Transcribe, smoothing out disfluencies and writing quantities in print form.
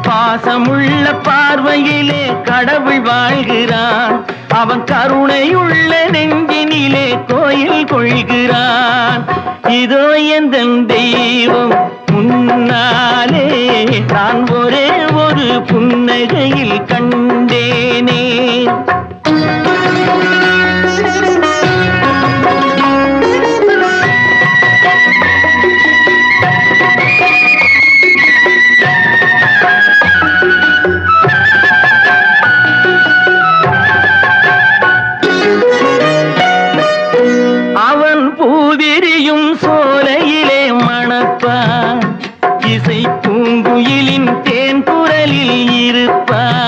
பாசமுள்ள பார்வையிலே கடவுள் வாழ்கிறான். அவன் கருணையுள்ள நெஞ்சினிலே கோயில் கொள்கிறான். இதோ எந்த தெய்வம் முன்னாலே நான் ஒரே ஒரு புன்னகையில் கண்டேனே. அவன் பூவிரியும் சோலையிலே மணப்பான். இசை பூங்குயிலின் தேன் குரலில் இருப்பான்.